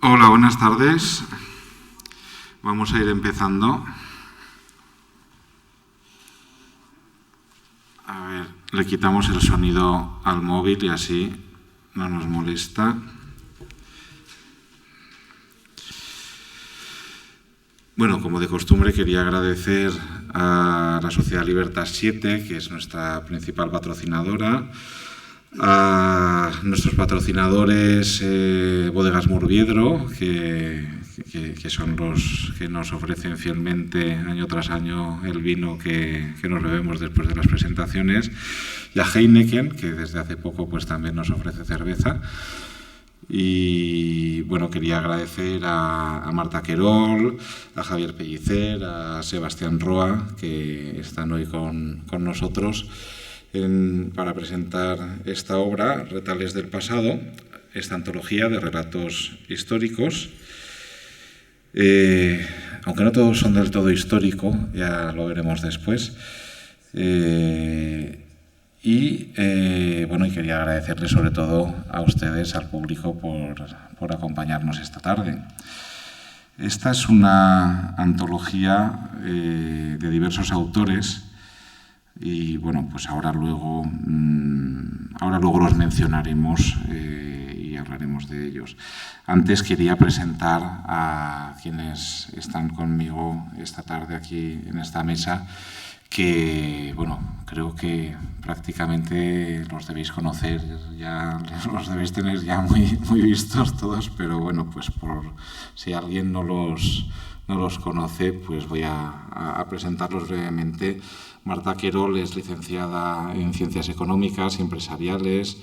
Hola, buenas tardes. Vamos a ir empezando. A ver, le quitamos el sonido al móvil y así no nos molesta. Bueno, como de costumbre, quería agradecer a la Sociedad Libertas 7, que es nuestra principal patrocinadora, a nuestros patrocinadores Bodegas Murviedro, que son los que nos ofrecen fielmente año tras año el vino que nos bebemos después de las presentaciones, y a Heineken, que desde hace poco pues también nos ofrece cerveza. Y bueno, quería agradecer a Marta Querol, a Javier Pellicer, a Sebastián Roa, que están hoy con nosotros para presentar esta obra, Retales del Pasado, esta antología de relatos históricos. Aunque no todos son del todo histórico, ya lo veremos después. Y quería agradecerles sobre todo a ustedes, al público, por acompañarnos esta tarde. Esta es una antología de diversos autores y bueno, pues ahora luego los mencionaremos y hablaremos de ellos. Antes quería presentar a quienes están conmigo esta tarde aquí en esta mesa, que bueno, creo que prácticamente los debéis conocer, ya los debéis tener ya muy vistos todos, pero bueno, pues por si alguien no los conoce, pues voy a presentarlos brevemente. Marta Querol es licenciada en Ciencias Económicas y Empresariales,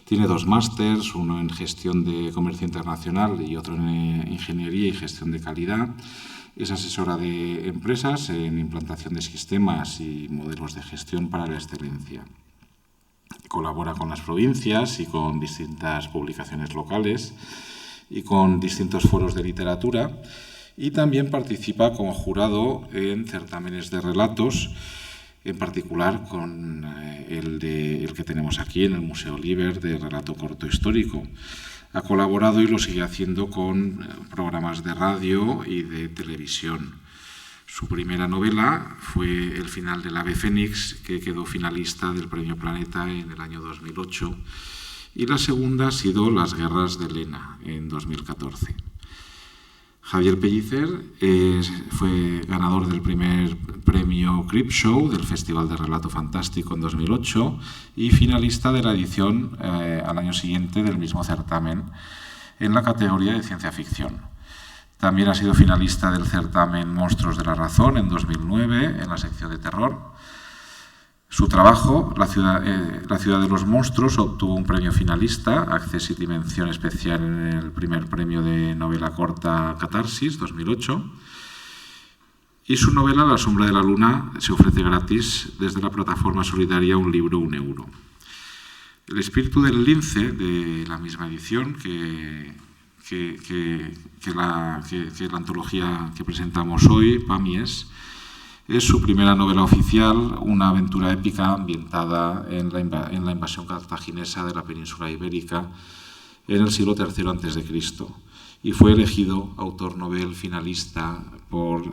tiene 2 másters, uno en Gestión de Comercio Internacional y otro en Ingeniería y Gestión de Calidad. Es asesora de empresas en implantación de sistemas y modelos de gestión para la excelencia. Colabora con las provincias y con distintas publicaciones locales y con distintos foros de literatura, y también participa como jurado en certámenes de relatos, en particular con el que tenemos aquí en el Museo Liber de Relato Corto Histórico. Ha colaborado y lo sigue haciendo con programas de radio y de televisión. Su primera novela fue El final del ave fénix, que quedó finalista del Premio Planeta en el año 2008, y la segunda ha sido Las guerras de Lena, en 2014. Javier Pellicer fue ganador del primer premio Creepshow del Festival de Relato Fantástico en 2008 y finalista de la edición al año siguiente del mismo certamen en la categoría de ciencia ficción. También ha sido finalista del certamen Monstruos de la Razón en 2009 en la sección de terror. Su trabajo, La ciudad de los monstruos, obtuvo un premio finalista, Accessit y mención especial en el primer premio de novela corta Catarsis 2008. Y su novela La sombra de la luna se ofrece gratis desde la plataforma solidaria Un libro, un euro. El espíritu del lince, de la misma edición que la antología que presentamos hoy, Pamies, es su primera novela oficial, una aventura épica ambientada en la invasión cartaginesa de la península ibérica en el siglo III a.C. y fue elegido autor Nobel finalista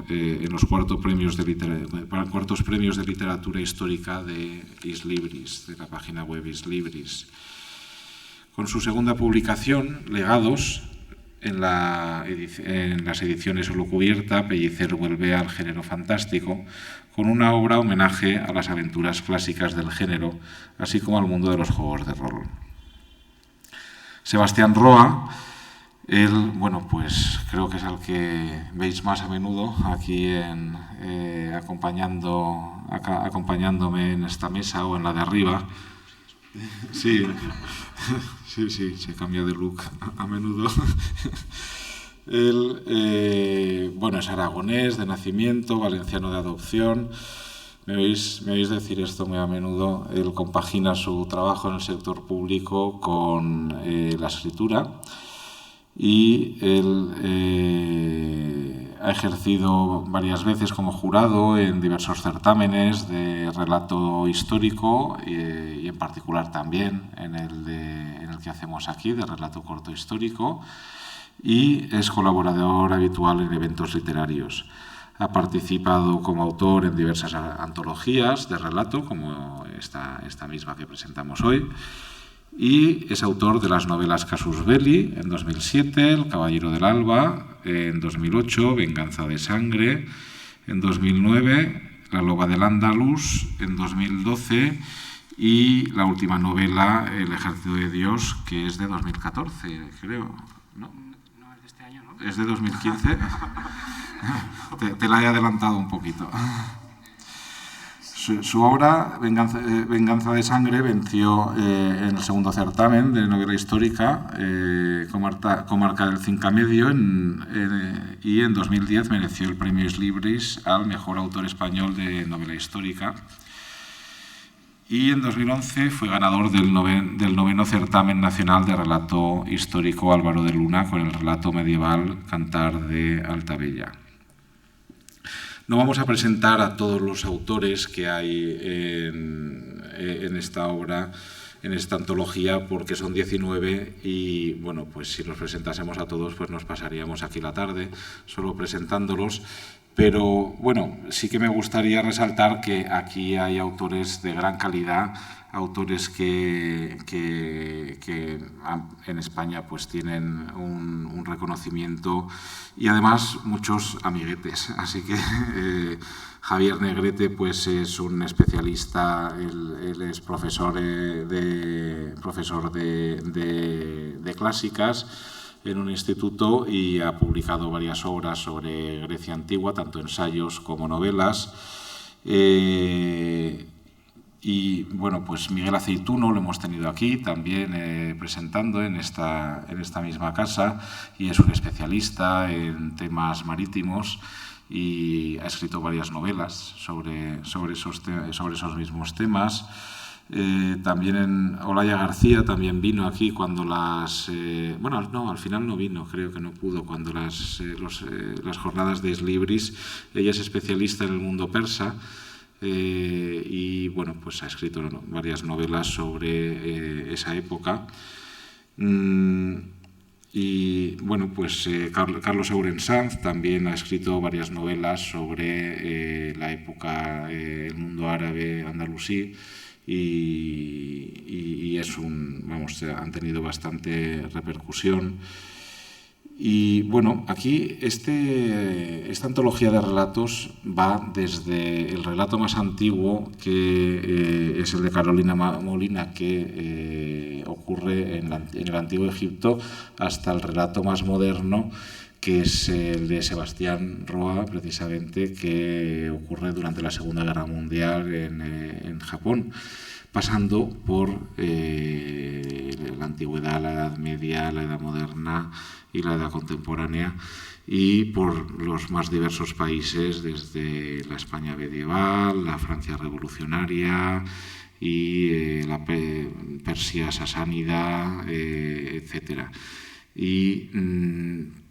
en los cuartos premios de literatura histórica de Islibris, de la página web Islibris. Con su segunda publicación, Legados, en las ediciones Holocubierta, Pellicer vuelve al género fantástico con una obra homenaje a las aventuras clásicas del género, así como al mundo de los juegos de rol. Sebastián Roa, él, bueno, pues creo que es el que veis más a menudo aquí acompañándome en esta mesa o en la de arriba. Sí, se cambia de look a menudo. Él, es aragonés de nacimiento, valenciano de adopción. Me oís decir esto muy a menudo. Él compagina su trabajo en el sector público con la escritura y él ha ejercido varias veces como jurado en diversos certámenes de relato histórico y en particular también en el que hacemos aquí, de relato corto histórico. y es colaborador habitual en eventos literarios. Ha participado como autor en diversas antologías de relato, como esta misma que presentamos hoy, y es autor de las novelas Casus Belli en 2007, El caballero del alba en 2008, Venganza de sangre en 2009, La loba del Andaluz en 2012 y la última novela, El ejército de Dios, que es de 2014, creo, ¿no? No, es de este año, ¿no? ¿Es de 2015? Te la he adelantado un poquito. Su obra, Venganza de sangre, venció en el segundo certamen de novela histórica, comarca del Cinca Medio, y en 2010 mereció el premio Ex Libris al mejor autor español de novela histórica. Y en 2011 fue ganador del noveno certamen nacional de relato histórico Álvaro de Luna con el relato medieval Cantar de Altabella. No vamos a presentar a todos los autores que hay en esta obra, en esta antología, porque son 19 y, bueno, pues si los presentásemos a todos, pues nos pasaríamos aquí la tarde solo presentándolos. Pero, bueno, sí que me gustaría resaltar que aquí hay autores de gran calidad, autores que en España pues tienen un reconocimiento y además muchos amiguetes. Así que Javier Negrete pues es un especialista, él es profesor de clásicas en un instituto y ha publicado varias obras sobre Grecia antigua, tanto ensayos como novelas. Y bueno, pues Miguel Aceituno lo hemos tenido aquí también presentando en esta misma casa y es un especialista en temas marítimos y ha escrito varias novelas sobre esos mismos temas. También Olaya García también vino aquí cuando bueno, no, al final no vino, creo que no pudo, cuando las jornadas de Ex Libris. Ella es especialista en el mundo persa y bueno, pues ha escrito varias novelas sobre esa época. Y bueno, pues Carlos Ourensanz también ha escrito varias novelas sobre la época, el mundo árabe andalusí. Y han tenido bastante repercusión. Y bueno, aquí esta antología de relatos va desde el relato más antiguo, que es el de Carolina Molina, que ocurre en el Antiguo Egipto, hasta el relato más moderno, que es el de Sebastián Roa, precisamente, que ocurre durante la Segunda Guerra Mundial en Japón, pasando por la antigüedad, la Edad Media, la Edad Moderna y la Edad Contemporánea, y por los más diversos países, desde la España medieval, la Francia revolucionaria y la Persia sasánida, etc. Y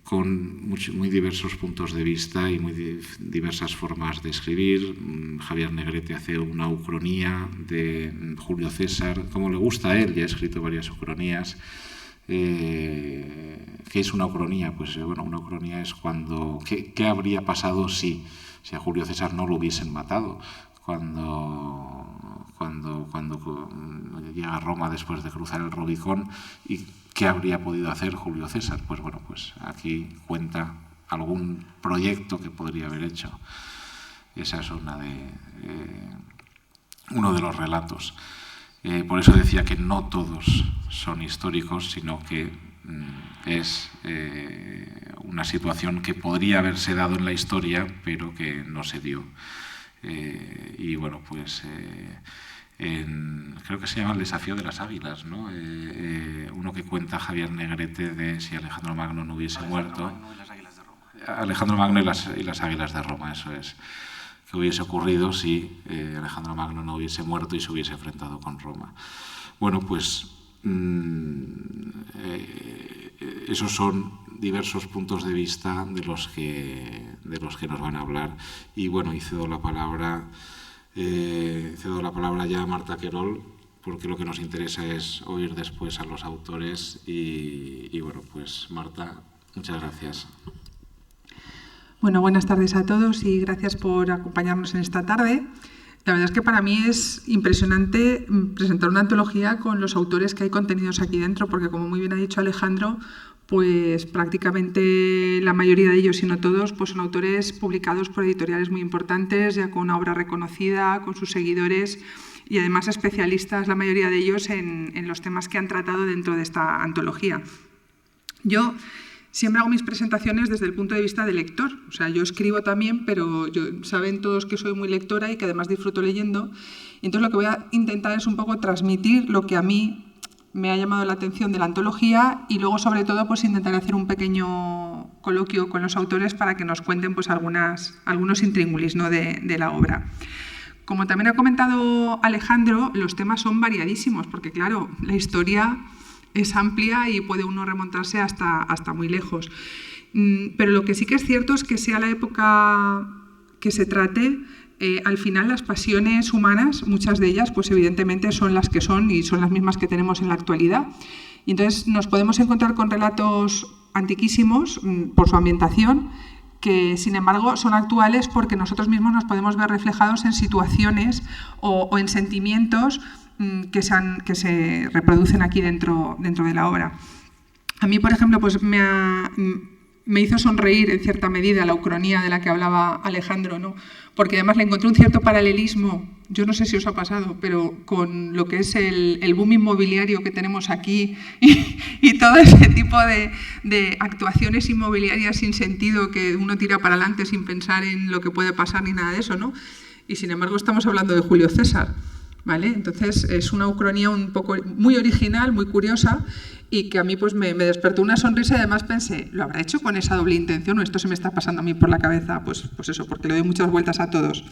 con muy diversos puntos de vista y muy diversas formas de escribir. Javier Negrete hace una ucronía de Julio César, como le gusta a él, ya ha escrito varias ucronías. ¿Qué es una ucronía? Pues bueno, una ucronía es cuando... ¿Qué habría pasado si a Julio César no lo hubiesen matado? Cuando llega a Roma después de cruzar el Rubicón, y ¿qué habría podido hacer Julio César? Pues bueno, pues aquí cuenta algún proyecto que podría haber hecho. Esa es uno de los relatos. Por eso decía que no todos son históricos, sino que es una situación que podría haberse dado en la historia, pero que no se dio. Y bueno, pues creo que se llama El desafío de las águilas, ¿no? Uno que cuenta Javier Negrete de si Alejandro Magno no hubiese muerto. Alejandro Magno y las águilas de Roma, eso es. ¿Qué hubiese ocurrido si Alejandro Magno no hubiese muerto y se hubiese enfrentado con Roma? Bueno, pues esos son diversos puntos de vista de los que nos van a hablar. Y bueno, y cedo la palabra ya a Marta Querol, porque lo que nos interesa es oír después a los autores. Y bueno, pues Marta, Muchas gracias. Bueno, buenas tardes a todos y gracias por acompañarnos en esta tarde. La verdad es que para mí es impresionante presentar una antología con los autores que hay contenidos aquí dentro, porque como muy bien ha dicho Alejandro, pues prácticamente la mayoría de ellos, si no todos, pues son autores publicados por editoriales muy importantes, ya con una obra reconocida, con sus seguidores y además especialistas, la mayoría de ellos, en los temas que han tratado dentro de esta antología. Yo siempre hago mis presentaciones desde el punto de vista del lector. O sea, yo escribo también, pero saben todos que soy muy lectora y que además disfruto leyendo. Entonces lo que voy a intentar es un poco transmitir lo que a mí me ha llamado la atención de la antología y luego, sobre todo, pues intentar hacer un pequeño coloquio con los autores para que nos cuenten pues, algunos intríngulis, ¿no?, de la obra. Como también ha comentado Alejandro, los temas son variadísimos, porque claro, la historia es amplia y puede uno remontarse hasta muy lejos. Pero lo que sí que es cierto es que sea la época que se trate, al final las pasiones humanas, muchas de ellas, pues evidentemente son las que son y son las mismas que tenemos en la actualidad. Y entonces nos podemos encontrar con relatos antiquísimos por su ambientación, que sin embargo son actuales porque nosotros mismos nos podemos ver reflejados en situaciones o en sentimientos que se reproducen aquí dentro de la obra. A mí, por ejemplo, pues me hizo sonreír en cierta medida la ucronía de la que hablaba Alejandro, ¿no? Porque además le encontré un cierto paralelismo, yo no sé si os ha pasado, pero con lo que es el boom inmobiliario que tenemos aquí y todo ese tipo de actuaciones inmobiliarias sin sentido que uno tira para adelante sin pensar en lo que puede pasar ni nada de eso, ¿no? Y sin embargo estamos hablando de Julio César, ¿vale? Entonces es una ucronía un poco muy original, muy curiosa y que a mí pues me despertó una sonrisa y además pensé, ¿lo habrá hecho con esa doble intención o esto se me está pasando a mí por la cabeza? Pues eso, porque le doy muchas vueltas a todos.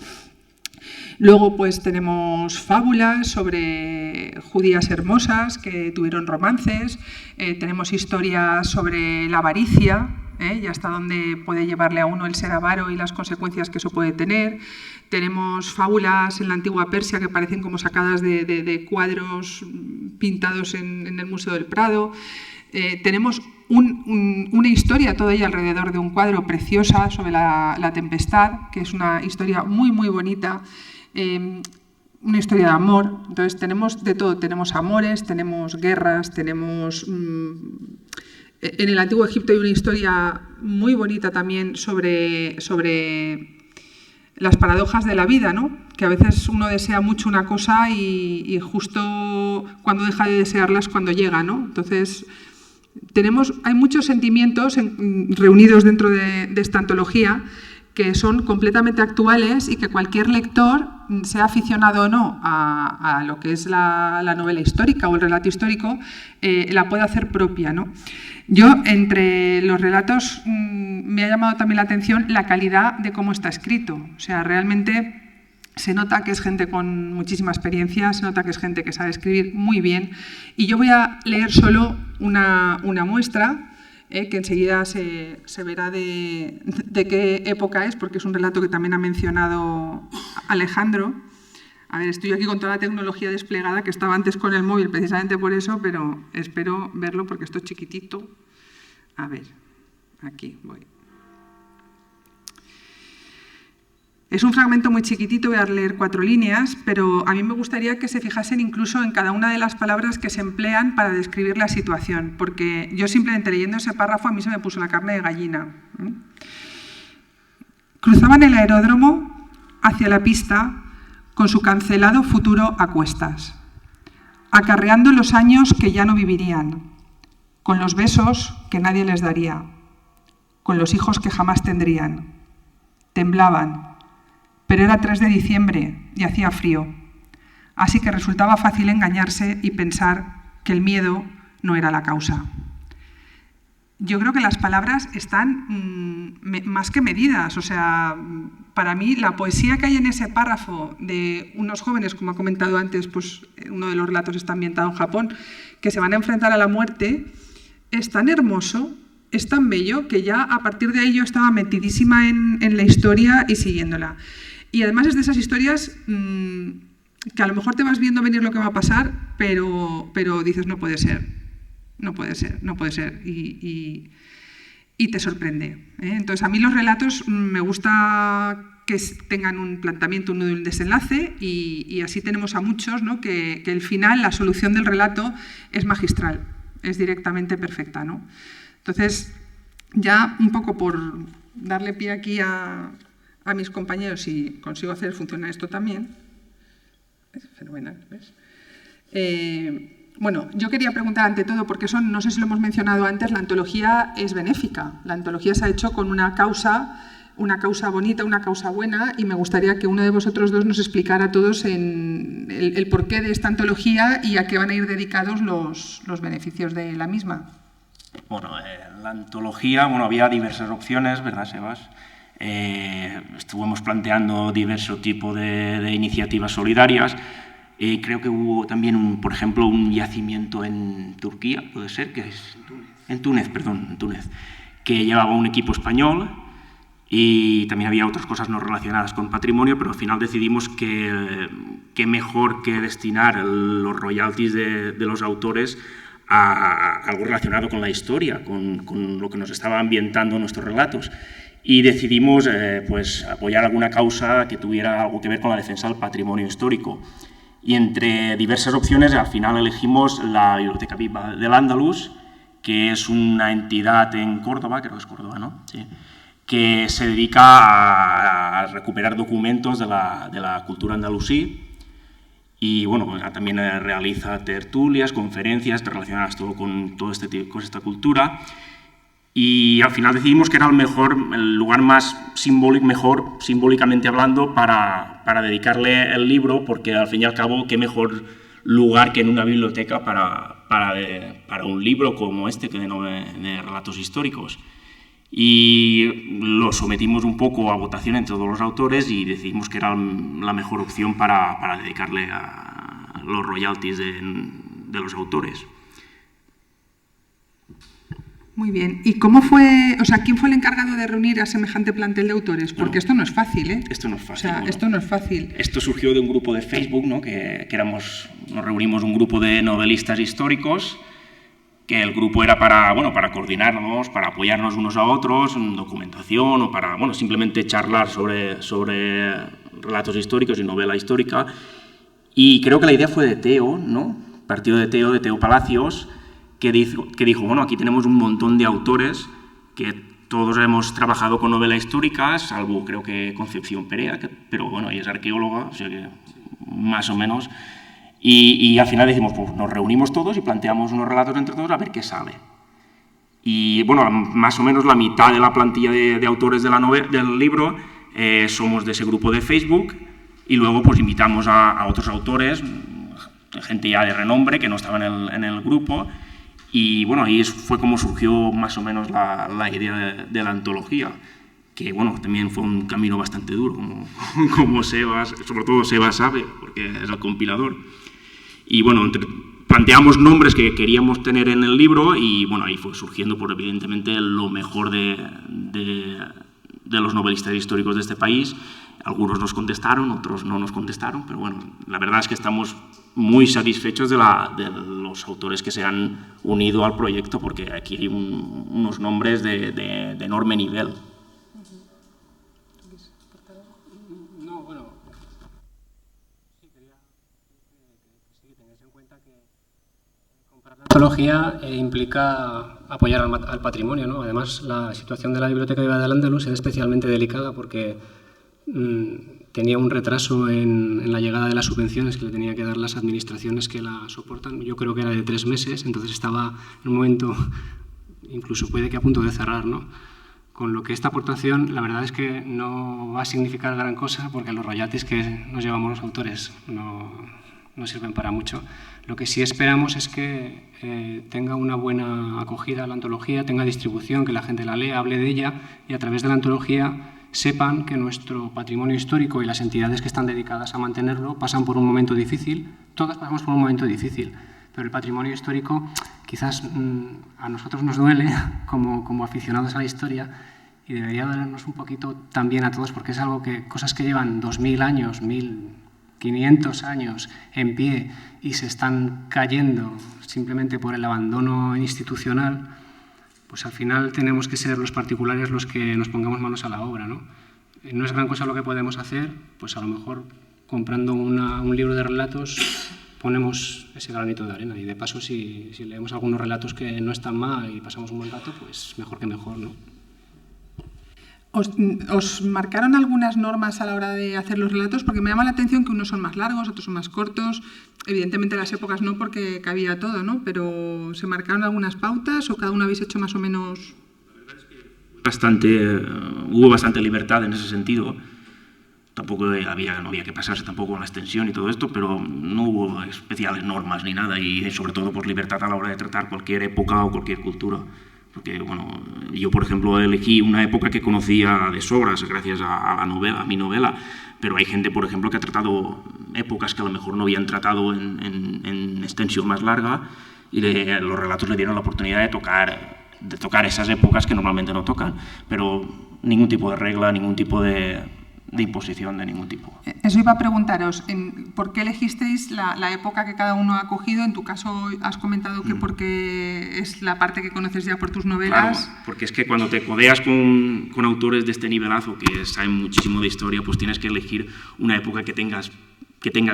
Luego pues tenemos fábulas sobre judías hermosas que tuvieron romances, tenemos historias sobre la avaricia, y hasta dónde puede llevarle a uno el ser avaro y las consecuencias que eso puede tener. Tenemos fábulas en la antigua Persia que parecen como sacadas de cuadros pintados en el Museo del Prado. Tenemos una historia toda ella alrededor de un cuadro preciosa sobre la tempestad, que es una historia muy, muy bonita. Una historia de amor. Entonces tenemos de todo, tenemos amores, tenemos guerras, tenemos... En el Antiguo Egipto hay una historia muy bonita también sobre las paradojas de la vida, ¿no? Que a veces uno desea mucho una cosa y justo cuando deja de desearla es cuando llega, ¿no? Entonces hay muchos sentimientos reunidos dentro de esta antología que son completamente actuales y que cualquier lector, sea aficionado o no a lo que es la novela histórica o el relato histórico, la puede hacer propia, ¿no? Yo, entre los relatos, me ha llamado también la atención la calidad de cómo está escrito. O sea, realmente se nota que es gente con muchísima experiencia, se nota que es gente que sabe escribir muy bien. Y yo voy a leer solo una muestra, que enseguida se verá de qué época es, porque es un relato que también ha mencionado Alejandro. A ver, estoy aquí con toda la tecnología desplegada, que estaba antes con el móvil precisamente por eso, pero espero verlo porque esto es chiquitito. A ver, aquí voy. Es un fragmento muy chiquitito, voy a leer 4 líneas, pero a mí me gustaría que se fijasen incluso en cada una de las palabras que se emplean para describir la situación, porque yo simplemente leyendo ese párrafo a mí se me puso la carne de gallina. Cruzaban el aeródromo hacia la pista con su cancelado futuro a cuestas, acarreando los años que ya no vivirían, con los besos que nadie les daría, con los hijos que jamás tendrían. Temblaban, pero era 3 de diciembre y hacía frío, así que resultaba fácil engañarse y pensar que el miedo no era la causa. Yo creo que las palabras están más que medidas. O sea, para mí la poesía que hay en ese párrafo de unos jóvenes, como ha comentado antes, pues uno de los relatos está ambientado en Japón, que se van a enfrentar a la muerte, es tan hermoso, es tan bello, que ya a partir de ahí yo estaba metidísima en la historia y siguiéndola. Y además es de esas historias que a lo mejor te vas viendo venir lo que va a pasar, pero dices, no puede ser. No puede ser, no puede ser. Y y te sorprende. Entonces, a mí los relatos me gusta que tengan un planteamiento, un nudo y un desenlace, y así tenemos a muchos, ¿no? que el final, la solución del relato es magistral, es directamente perfecta, ¿no? Entonces, ya un poco por darle pie aquí a mis compañeros, y consigo hacer funcionar esto también. Es fenomenal, ¿ves? Bueno, yo quería preguntar ante todo, porque eso no sé si lo hemos mencionado antes, la antología es benéfica. La antología se ha hecho con una causa bonita, una causa buena, y me gustaría que uno de vosotros dos nos explicara a todos el porqué de esta antología y a qué van a ir dedicados los beneficios de la misma. Bueno, la antología, bueno, había diversas opciones, ¿verdad, Sebas? Estuvimos planteando diversos tipos de iniciativas solidarias. Creo que hubo también, por ejemplo, un yacimiento en Turquía, puede ser, que es en Túnez, que llevaba un equipo español, y también había otras cosas no relacionadas con patrimonio, pero al final decidimos que mejor que destinar los royalties de los autores a algo relacionado con la historia, con lo que nos estaba ambientando nuestros relatos. Y decidimos pues, apoyar alguna causa que tuviera algo que ver con la defensa del patrimonio histórico. Y entre diversas opciones, al final elegimos la Biblioteca Viva del Andaluz, que es una entidad en Córdoba, creo que es Córdoba, ¿no? Sí, que se dedica a recuperar documentos de la cultura andalusí, y bueno, también realiza tertulias, conferencias relacionadas con esta cultura. Y al final decidimos que era el lugar más mejor simbólicamente hablando para dedicarle el libro, porque al fin y al cabo qué mejor lugar que en una biblioteca para un libro como este, que de relatos históricos. Y lo sometimos un poco a votación entre todos los autores y decidimos que era la mejor opción para dedicarle a los royalties de los autores. Muy bien. ¿Y cómo fue, quién fue el encargado de reunir a semejante plantel de autores? Porque esto no es fácil, ¿eh? Esto no es fácil. Bueno, esto no es fácil. Esto surgió de un grupo de Facebook, ¿no? Nos reunimos un grupo de novelistas históricos, que el grupo era para coordinarnos, para apoyarnos unos a otros, en documentación o para simplemente charlar sobre relatos históricos y novela histórica. Y creo que la idea fue de Teo, ¿no? Partido de Teo Palacios, que dijo, bueno, aquí tenemos un montón de autores que todos hemos trabajado con novela histórica, salvo creo que Concepción Perea, pero bueno, ella es arqueóloga, o sea que más o menos. Y al final decimos, pues nos reunimos todos y planteamos unos relatos entre todos a ver qué sale. Y bueno, más o menos la mitad de la plantilla de autores del libro somos de ese grupo de Facebook, y luego pues invitamos a otros autores, gente ya de renombre que no estaba en el grupo. Y bueno, ahí fue como surgió más o menos la idea de la antología, que bueno, también fue un camino bastante duro, como Sebas, sobre todo Sebas sabe, porque es el compilador. Y bueno, planteamos nombres que queríamos tener en el libro, y bueno, ahí fue surgiendo evidentemente lo mejor de los novelistas históricos de este país. Algunos nos contestaron, otros no nos contestaron, pero bueno, la verdad es que estamos muy satisfechos de los autores que se han unido al proyecto, porque aquí hay unos nombres de enorme nivel. No, bueno, sí, quería que tengáis en cuenta que comprar la antología implica apoyar al patrimonio, ¿no? Además, la situación de la Biblioteca Viva del Andaluz es especialmente delicada porque tenía un retraso en la llegada de las subvenciones que le tenían que dar las administraciones que la soportan. Yo creo que era de 3 meses, entonces estaba en un momento, incluso puede que a punto de cerrar, ¿no? Con lo que esta aportación, la verdad es que no va a significar gran cosa, porque los royalties que nos llevamos los autores no sirven para mucho. Lo que sí esperamos es que tenga una buena acogida la antología, tenga distribución, que la gente la lea, hable de ella, y a través de la antología sepan que nuestro patrimonio histórico y las entidades que están dedicadas a mantenerlo pasan por un momento difícil. Todas pasamos por un momento difícil, pero el patrimonio histórico quizás a nosotros nos duele como aficionados a la historia, y debería dolernos un poquito también a todos, porque es algo cosas que llevan 2000 años, 1500 años en pie y se están cayendo simplemente por el abandono institucional, pues al final tenemos que ser los particulares los que nos pongamos manos a la obra, ¿no? No es gran cosa lo que podemos hacer, pues a lo mejor comprando un libro de relatos ponemos ese granito de arena y de paso si leemos algunos relatos que no están mal y pasamos un buen rato, pues mejor que mejor, ¿no? ¿Os marcaron algunas normas a la hora de hacer los relatos? Porque me llama la atención que unos son más largos, otros son más cortos. Evidentemente las épocas no, porque cabía todo, ¿no? Pero ¿se marcaron algunas pautas o cada uno habéis hecho más o menos...? Hubo bastante libertad en ese sentido. Tampoco no había que pasarse tampoco con la extensión y todo esto, pero no hubo especiales normas ni nada, y sobre todo pues, libertad a la hora de tratar cualquier época o cualquier cultura. Porque, bueno, yo, por ejemplo, elegí una época que conocía de sobras gracias a mi novela, pero hay gente, por ejemplo, que ha tratado épocas que a lo mejor no habían tratado en extensión más larga, y los relatos le dieron la oportunidad de tocar esas épocas que normalmente no tocan, pero ningún tipo de regla, ningún tipo de imposición de ningún tipo. Eso iba a preguntaros, ¿por qué elegisteis la época que cada uno ha cogido? En tu caso has comentado que porque es la parte que conoces ya por tus novelas. Claro, porque es que cuando te codeas con autores de este nivelazo que saben muchísimo de historia, pues tienes que elegir una época que tengas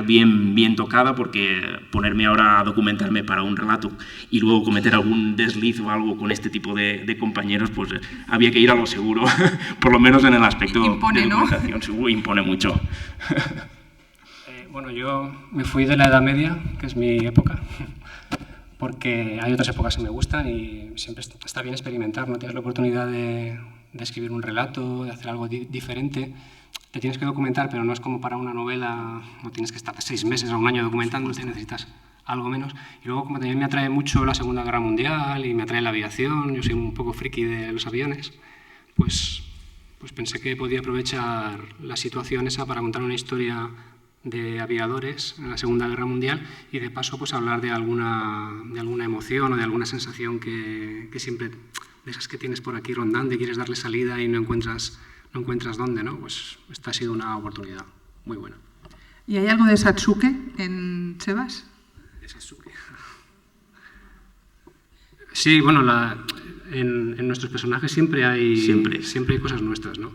bien tocada, porque ponerme ahora a documentarme para un relato y luego cometer algún desliz o algo con este tipo de compañeros, pues había que ir a lo seguro, por lo menos en el aspecto impone, de documentación. ¿no? Impone mucho. Bueno, yo me fui de la Edad Media, que es mi época, porque hay otras épocas que me gustan y siempre está bien experimentar, no tienes la oportunidad de escribir un relato, de hacer algo diferente. Te tienes que documentar, pero no es como para una novela, no tienes que estar 6 meses o un año documentándote, necesitas algo menos. Y luego, como también me atrae mucho la Segunda Guerra Mundial y me atrae la aviación, yo soy un poco friki de los aviones, pues pensé que podía aprovechar la situación esa para contar una historia de aviadores en la Segunda Guerra Mundial y de paso pues hablar de alguna emoción o de alguna sensación que siempre, de esas que tienes por aquí rondando y quieres darle salida y no encuentras dónde, ¿no? Pues esta ha sido una oportunidad muy buena. ¿Y hay algo de Satsuke en Sebas? De Satsuke. Sí, bueno, en nuestros personajes siempre hay cosas nuestras, ¿no?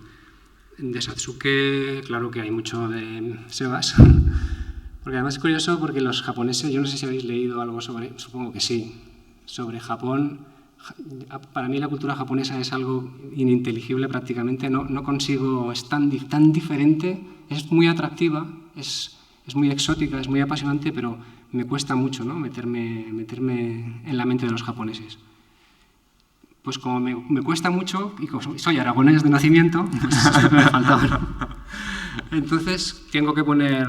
De Satsuke, claro que hay mucho de Sebas, porque además es curioso porque los japoneses, yo no sé si habéis leído algo supongo que sí, sobre Japón. Para mí la cultura japonesa es algo ininteligible prácticamente, no consigo, es tan diferente, es muy atractiva, es muy exótica, es muy apasionante, pero me cuesta mucho, ¿no? meterme en la mente de los japoneses. Pues como me cuesta mucho, y como soy aragonés de nacimiento, pues eso es lo que me faltaba, ¿no? Entonces tengo que poner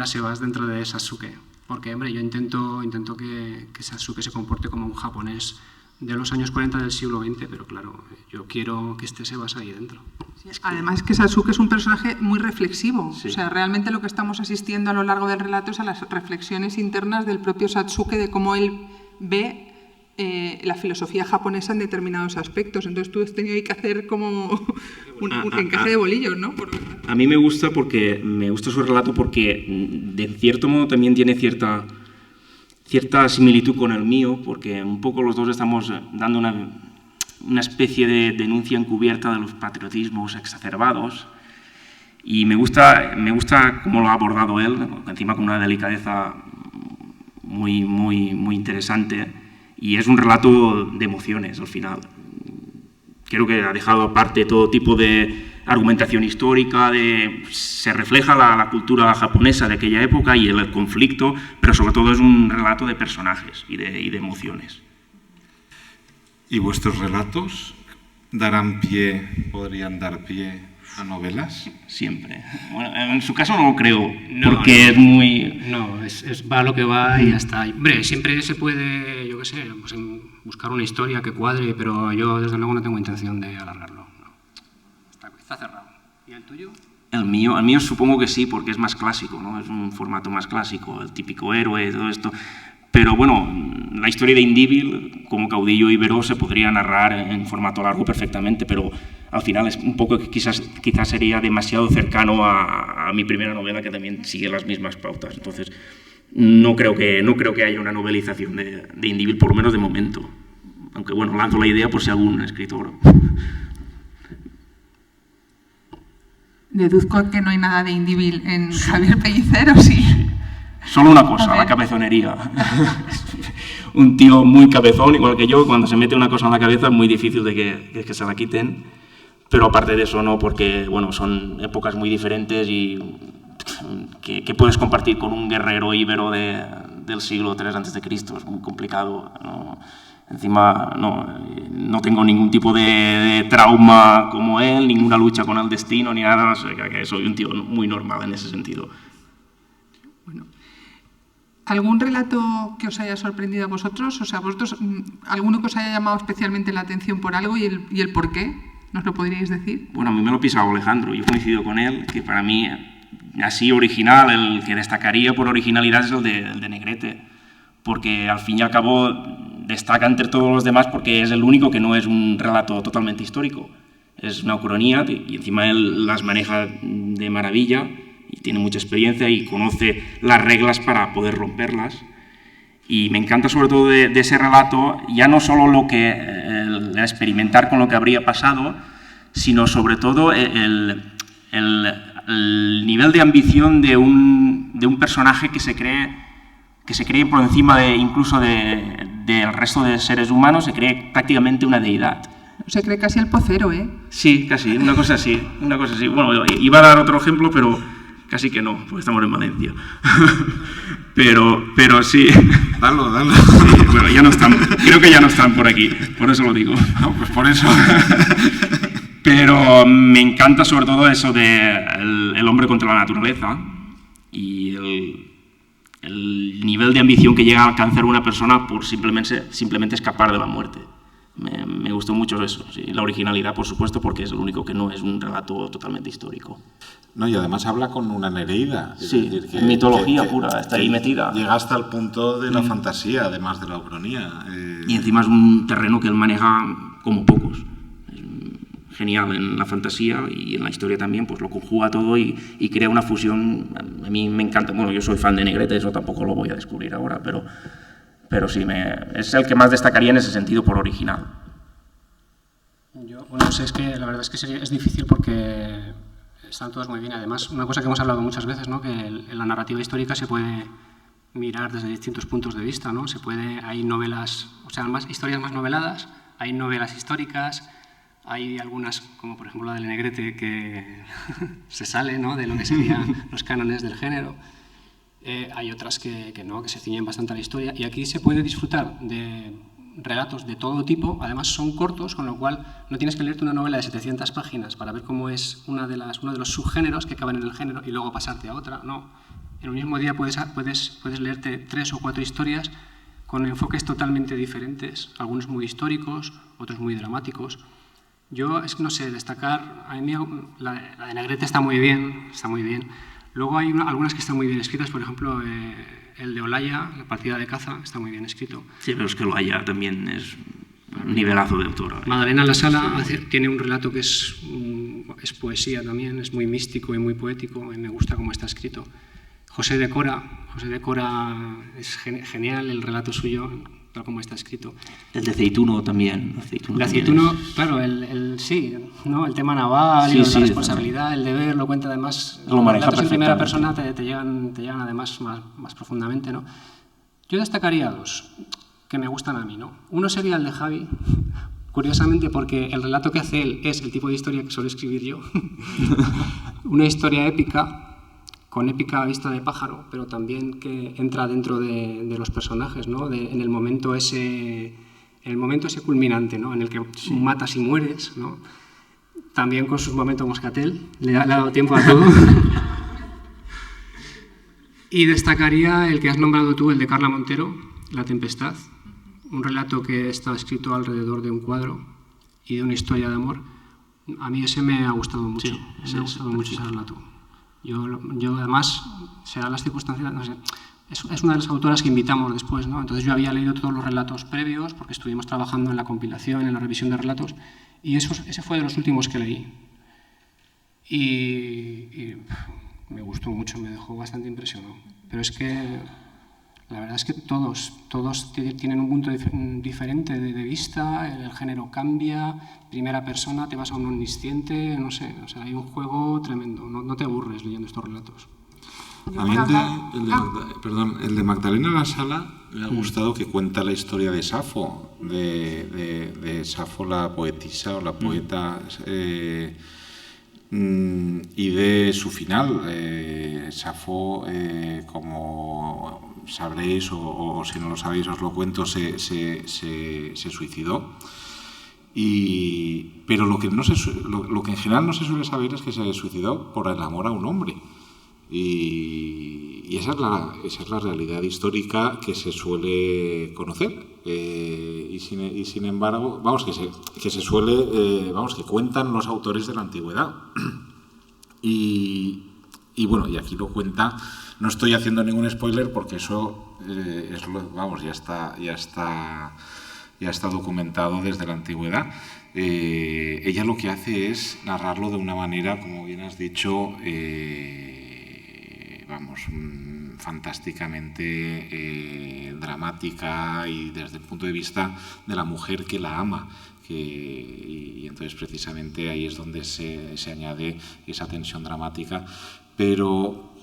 a Sebas dentro de Satsuke, porque hombre, yo intento que Satsuke se comporte como un japonés de los años 40 del siglo XX, pero claro, yo quiero que esté Sebas ahí dentro. Sí, además que Satsuke es un personaje muy reflexivo, sí. O sea, realmente lo que estamos asistiendo a lo largo del relato es a las reflexiones internas del propio Satsuke de cómo él ve la filosofía japonesa en determinados aspectos. Entonces tú has tenido que hacer como un encaje de bolillos, ¿no? A mí me gusta su relato porque de cierto modo también tiene cierta similitud con el mío, porque un poco los dos estamos dando una especie de denuncia encubierta de los patriotismos exacerbados, y me gusta cómo lo ha abordado él, encima con una delicadeza muy interesante, y es un relato de emociones al final. Creo que ha dejado aparte todo tipo de argumentación histórica, se refleja la cultura japonesa de aquella época y el conflicto, pero sobre todo es un relato de personajes y de emociones. ¿Y vuestros relatos podrían dar pie a novelas? Siempre. Bueno, en su caso no lo creo, porque es muy... No, va lo que va y ya está. Hombre, siempre se puede, yo qué sé, pues buscar una historia que cuadre, pero yo desde luego no tengo intención de alargarlo. No. Está cerrado. ¿Y el tuyo? El mío supongo que sí, porque es más clásico, ¿no? Es un formato más clásico, el típico héroe, todo esto. Pero bueno, la historia de Indíbil, como caudillo íbero, se podría narrar en formato largo perfectamente, pero al final es un poco, quizás sería demasiado cercano a mi primera novela, que también sigue las mismas pautas. Entonces, no creo que haya una novelización de Indíbil, por lo menos de momento. aunque bueno, lanzo la idea por si algún escritor. Deduzco que no hay nada de Indíbil en Javier Pellicer, ¿o sí? Solo una cosa, la cabezonería. Un tío muy cabezón, igual que yo, cuando se mete una cosa en la cabeza es muy difícil de que se la quiten, pero aparte de eso no, porque bueno, son épocas muy diferentes y que puedes compartir con un guerrero íbero del siglo III a.C., es muy complicado, ¿no? Encima no tengo ningún tipo de trauma como él, ninguna lucha con el destino ni nada, o sea, que soy un tío muy normal en ese sentido. Bueno, ¿algún relato que os haya sorprendido a vosotros? O sea, vosotros, ¿alguno que os haya llamado especialmente la atención por algo y el por qué? ¿Nos lo podríais decir? Bueno, a mí me lo ha pisado Alejandro, yo coincido con él, que para mí, así original, el que destacaría por originalidad es el de Negrete, porque al fin y al cabo destaca entre todos los demás porque es el único que no es un relato totalmente histórico. Es una ucronía y encima él las maneja de maravilla y tiene mucha experiencia y conoce las reglas para poder romperlas. Y me encanta sobre todo de ese relato, ya no solo lo que el experimentar con lo que habría pasado, sino sobre todo el nivel de ambición de un personaje que se cree por encima incluso del resto de seres humanos, se cree prácticamente una deidad. Se cree casi el pocero, ¿eh? Sí, casi, una cosa así. Bueno, iba a dar otro ejemplo, pero casi que no, porque estamos en Valencia. pero sí. Dalo. Sí, bueno, ya no están, creo que ya no están por aquí, por eso lo digo. No, pues por eso. Pero me encanta sobre todo eso de el hombre contra la naturaleza y el nivel de ambición que llega a alcanzar una persona por simplemente escapar de la muerte. Me gustó mucho eso, sí. La originalidad, por supuesto, porque es el único que no es un relato totalmente histórico. No, y además habla con una Nereida. Sí, mitología pura, está ahí metida. Llega hasta el punto de la fantasía, además de la ucronía. Y encima es un terreno que él maneja como pocos. Es genial en la fantasía y en la historia también, pues lo conjuga todo y crea una fusión. A mí me encanta, bueno, yo soy fan de Negrete, eso tampoco lo voy a descubrir ahora, pero sí, es el que más destacaría en ese sentido por original. Yo, bueno, pues es que la verdad es que es difícil porque están todos muy bien. Además, una cosa que hemos hablado muchas veces, ¿no? Que la narrativa histórica se puede mirar desde distintos puntos de vista, ¿no? Hay novelas, o sea, historias más noveladas, hay novelas históricas, hay algunas, como por ejemplo la del Negrete, que se sale, ¿no? De lo que serían los cánones del género. Hay otras que no, que se ciñen bastante a la historia, y aquí se puede disfrutar de relatos de todo tipo. Además son cortos, con lo cual no tienes que leerte una novela de 700 páginas para ver cómo es uno de los subgéneros que acaban en el género y luego pasarte a otra. No, en un mismo día puedes leerte 3 o 4 historias con enfoques totalmente diferentes, algunos muy históricos, otros muy dramáticos. Yo no sé, destacar, a mí la de Negrete está muy bien. Luego hay algunas que están muy bien escritas, por ejemplo, el de Olaya, La partida de caza, está muy bien escrito. Sí, pero es que Olaya también es un nivelazo de autor. Magdalena La Sala tiene un relato que es poesía también, es muy místico y muy poético, y me gusta cómo está escrito. José de Cora es genial el relato suyo, tal como está escrito. El de Ceituno también. El Ceituno, claro, sí, ¿no? El tema naval, la responsabilidad, el deber, lo cuenta además. Lo maneja perfectamente. En primera persona te llegan además más profundamente, ¿no? Yo destacaría 2 que me gustan a mí, ¿no? Uno sería el de Javi, curiosamente porque el relato que hace él es el tipo de historia que suelo escribir yo. Una historia épica, con épica vista de pájaro, pero también que entra dentro de los personajes, ¿no? En el momento ese culminante, ¿no? En el que matas y mueres, ¿no? También con sus momentos Moscatel, le ha dado tiempo a todo. Y destacaría el que has nombrado tú, el de Carla Montero, La tempestad, un relato que está escrito alrededor de un cuadro y de una historia de amor. A mí ese me ha gustado mucho, me ha gustado mucho ese relato. Yo además, se dan las circunstancias, no sé, es una de las autoras que invitamos después, ¿no? Entonces yo había leído todos los relatos previos porque estuvimos trabajando en la compilación, en la revisión de relatos, y ese fue de los últimos que leí. Y me gustó mucho, me dejó bastante impresionado. Pero es que La verdad es que todos tienen un punto diferente de vista, el género cambia, primera persona, te vas a un omnisciente, no sé, o sea, hay un juego tremendo, no te aburres leyendo estos relatos. A mí el de Magdalena la Sala me ha gustado, que cuenta la historia de Safo, de Safo la poetisa o la poeta, y de su final. Safo, como sabréis, o si no lo sabéis os lo cuento, se suicidó. Pero lo que en general no se suele saber es que se suicidó por el amor a un hombre. Y esa es la realidad histórica que se suele conocer. Y sin embargo, que cuentan los autores de la antigüedad. Y bueno, y aquí lo cuenta. No estoy haciendo ningún spoiler porque eso ya está documentado desde la antigüedad. Ella lo que hace es narrarlo de una manera, como bien has dicho, fantásticamente dramática, y desde el punto de vista de la mujer que la ama. Y entonces precisamente ahí es donde se añade esa tensión dramática. Pero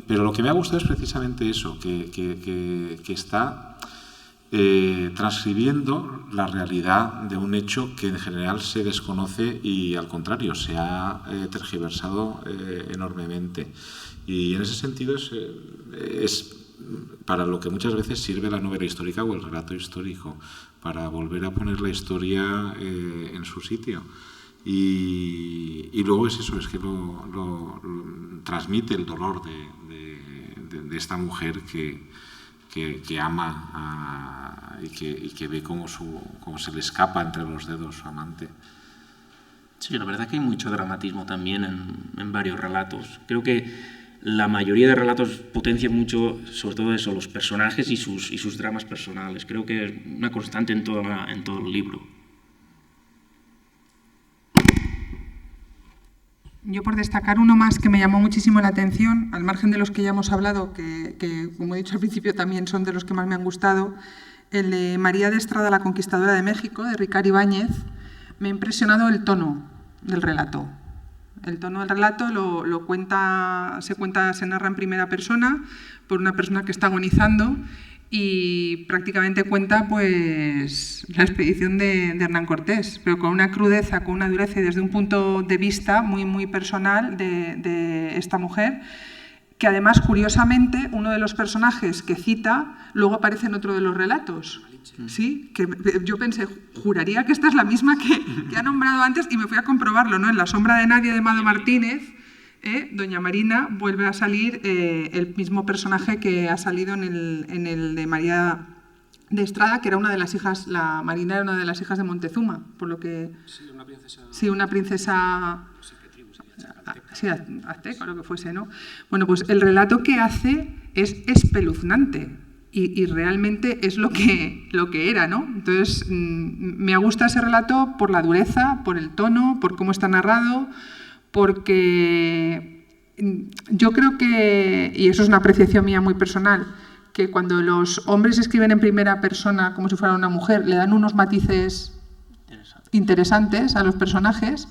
lo que me ha gustado es precisamente eso, que está transcribiendo la realidad de un hecho que en general se desconoce y, al contrario, se ha tergiversado enormemente. Y en ese sentido es para lo que muchas veces sirve la novela histórica o el relato histórico, para volver a poner la historia en su sitio. Y luego es eso, es que lo transmite el dolor de esta mujer que ama y que ve cómo se le escapa entre los dedos su amante. Sí, la verdad que hay mucho dramatismo también en varios relatos. Creo que la mayoría de relatos potencian mucho, sobre todo eso, los personajes y sus dramas personales. Creo que es una constante en todo el libro. Yo, por destacar uno más que me llamó muchísimo la atención, al margen de los que ya hemos hablado, que como he dicho al principio también son de los que más me han gustado, el de María de Estrada, la conquistadora de México, de Ricard Ibáñez. Me ha impresionado el tono del relato. El tono del relato se narra en primera persona por una persona que está agonizando, y prácticamente cuenta pues la expedición de Hernán Cortés, pero con una crudeza, con una dureza, y desde un punto de vista muy, muy personal de esta mujer, que además, curiosamente, uno de los personajes que cita luego aparece en otro de los relatos. Sí, que yo pensé, juraría que esta es la misma que ha nombrado antes, y me fui a comprobarlo, ¿no? En La sombra de nadie, de Mado Martínez, doña Marina vuelve a salir el mismo personaje que ha salido en el de María de Estrada, que era una de las hijas, la Marina era una de las hijas de Montezuma, por lo que... Sí, una princesa... Sí, una princesa... Sí, azteca, lo que fuese, ¿no? Bueno, pues el relato que hace es espeluznante y realmente es lo que era, ¿no? Entonces, me gusta ese relato por la dureza, por el tono, por cómo está narrado, porque yo creo que, y eso es una apreciación mía muy personal, que cuando los hombres escriben en primera persona como si fuera una mujer, le dan unos matices interesantes a los personajes.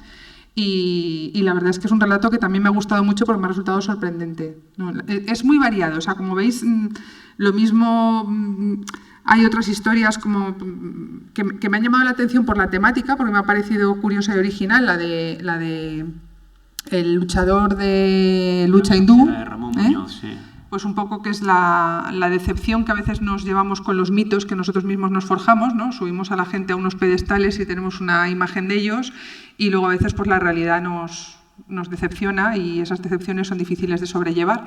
Y la verdad es que es un relato que también me ha gustado mucho porque me ha resultado sorprendente. No, es muy variado, o sea, como veis, lo mismo, hay otras historias como que me han llamado la atención por la temática, porque me ha parecido curiosa y original, la de el luchador de lucha hindú. Ramón Muñoz, sí. Pues un poco que es la decepción que a veces nos llevamos con los mitos que nosotros mismos nos forjamos, ¿no? Subimos a la gente a unos pedestales y tenemos una imagen de ellos, y luego a veces pues la realidad nos decepciona, y esas decepciones son difíciles de sobrellevar.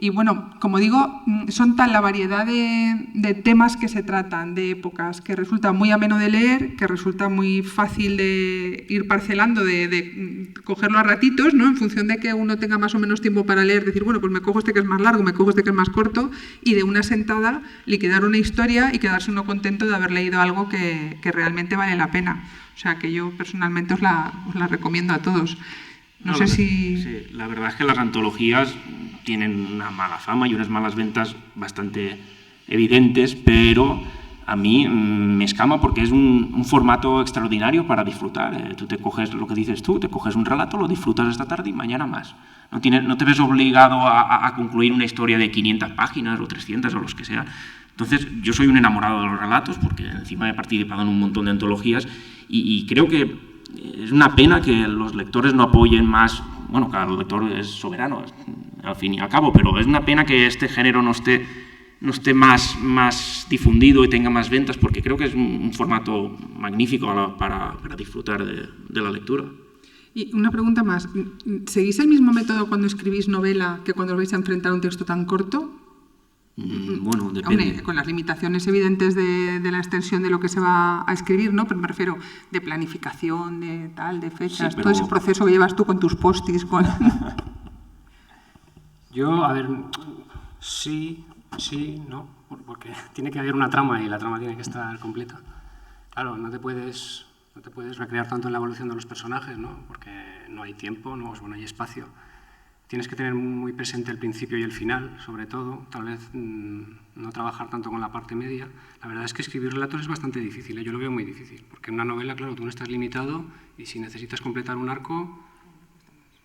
Y bueno, como digo, son tal la variedad de temas que se tratan, de épocas, que resulta muy ameno de leer, que resulta muy fácil de ir parcelando, de cogerlo a ratitos, ¿no? En función de que uno tenga más o menos tiempo para leer, decir, bueno, pues me cojo este que es más largo, me cojo este que es más corto, y de una sentada liquidar una historia y quedarse uno contento de haber leído algo que realmente vale la pena. O sea, que yo personalmente os la recomiendo a todos. No sé si... Sí, la verdad es que las antologías tienen una mala fama y unas malas ventas bastante evidentes, pero a mí me escama porque es un formato extraordinario para disfrutar. Tú te coges lo que dices tú, te coges un relato, lo disfrutas esta tarde y mañana más. No te ves obligado a concluir una historia de 500 páginas o 300 o los que sea. Entonces, yo soy un enamorado de los relatos porque encima he participado en un montón de antologías y creo que es una pena que los lectores no apoyen más. Bueno, cada lector es soberano, al fin y al cabo, pero es una pena que este género no esté más difundido y tenga más ventas, porque creo que es un formato magnífico para disfrutar de la lectura. Y una pregunta más. ¿Seguís el mismo método cuando escribís novela que cuando os vais a enfrentar a un texto tan corto? Bueno, depende. Hombre, con las limitaciones evidentes de la extensión de lo que se va a escribir, ¿no? Pero me refiero de planificación, de tal, de fechas, Sí, pero... todo ese proceso que llevas tú con tus postis, con... Yo, a ver, sí, no, porque tiene que haber una trama y la trama tiene que estar completa. Claro, no te puedes recrear tanto en la evolución de los personajes, ¿no? Porque no hay tiempo, no hay espacio. Tienes que tener muy presente el principio y el final, sobre todo. Tal vez no trabajar tanto con la parte media. La verdad es que escribir relatos es bastante difícil, ¿eh? Yo lo veo muy difícil. Porque en una novela, claro, tú no estás limitado y si necesitas completar un arco,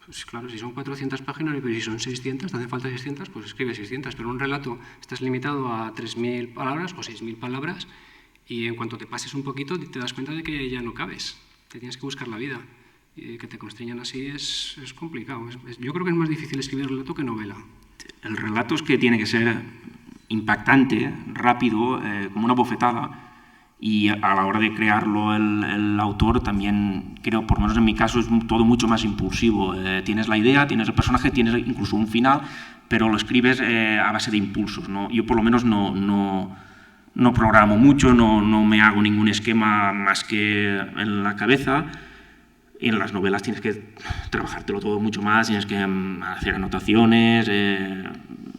pues claro, si son 400 páginas y si son 600, te hace falta 600, pues escribes 600. Pero en un relato estás limitado a 3.000 palabras o 6.000 palabras y en cuanto te pases un poquito te das cuenta de que ya no cabes. Te tienes que buscar la vida. Y que te constriñan así es complicado. Yo creo que es más difícil escribir relato que novela. El relato es que tiene que ser impactante, rápido, como una bofetada, y a la hora de crearlo el autor también, creo, por lo menos en mi caso, es todo mucho más impulsivo. Tienes la idea, tienes el personaje, tienes incluso un final, pero lo escribes a base de impulsos, ¿no? Yo por lo menos no programo mucho, no me hago ningún esquema más que en la cabeza. Y en las novelas tienes que trabajártelo todo mucho más, tienes que hacer anotaciones,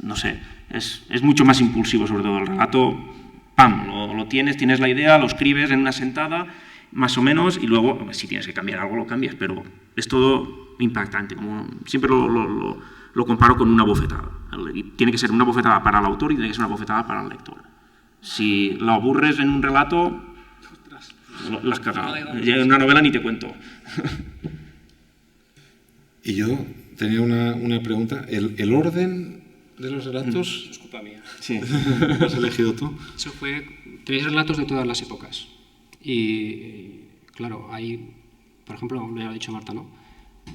no sé, es mucho más impulsivo, sobre todo el relato, ¡pam!, lo tienes la idea, lo escribes en una sentada, más o menos, y luego, si tienes que cambiar algo, lo cambias, pero es todo impactante, como siempre lo comparo con una bofetada. Tiene que ser una bofetada para el autor y tiene que ser una bofetada para el lector. Si lo aburres en un relato, lo has cagado. En una novela ni te cuento. Y yo tenía una pregunta. ¿El orden de los relatos? Es culpa mía. Sí. ¿Lo has elegido tú? Eso tenéis relatos de todas las épocas. Y claro, hay, por ejemplo, lo ha dicho Marta, ¿no?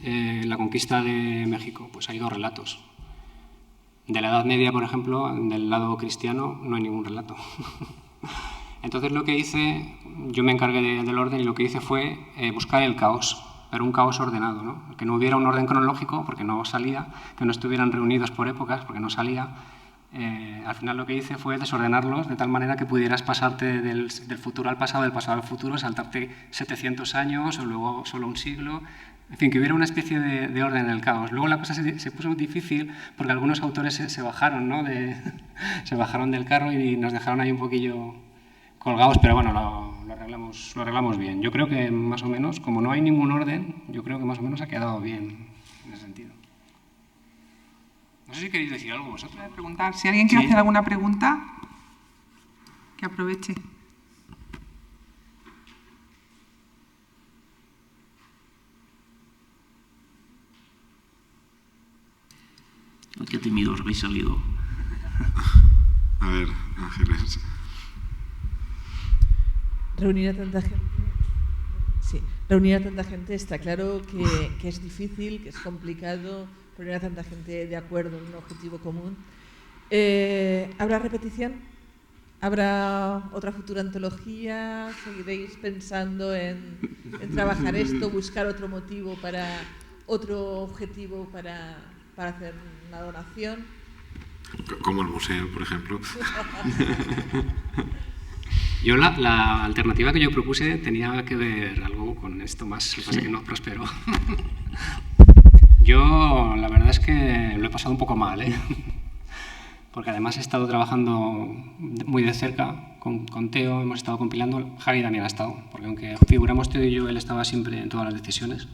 La conquista de México, pues hay 2 relatos. De la Edad Media, por ejemplo, del lado cristiano, no hay ningún relato. Entonces lo que hice, yo me encargué del orden y lo que hice fue buscar el caos, pero un caos ordenado, ¿no? Que no hubiera un orden cronológico, porque no salía, que no estuvieran reunidos por épocas, porque no salía. Al final lo que hice fue desordenarlos de tal manera que pudieras pasarte del futuro al pasado, del pasado al futuro, saltarte 700 años o luego solo un siglo. En fin, que hubiera una especie de orden en el caos. Luego la cosa se puso difícil porque algunos autores se bajaron, ¿no? Se bajaron del carro y nos dejaron ahí un poquillo colgados, pero bueno, lo arreglamos bien. Yo creo que más o menos, como no hay ningún orden, yo creo que más o menos ha quedado bien en ese sentido. No sé si queréis decir algo vosotros. Preguntar. Si alguien quiere hacer alguna pregunta, que aproveche. Qué tímidos habéis salido. A ver, Ángeles. Reunir a tanta gente está claro que es difícil, que es complicado reunir a tanta gente de acuerdo en un objetivo común. ¿Habrá repetición? ¿Habrá otra futura antología? ¿Seguiréis pensando en trabajar esto, buscar otro motivo otro objetivo para hacer una donación? Como el museo, por ejemplo. Yo la alternativa que yo propuse tenía que ver algo con esto más, lo que pasa es que no prosperó. Yo la verdad es que lo he pasado un poco mal, ¿eh? Porque además he estado trabajando muy de cerca con Teo, hemos estado compilando, Javi también ha estado, porque aunque figuramos Teo y yo, él estaba siempre en todas las decisiones.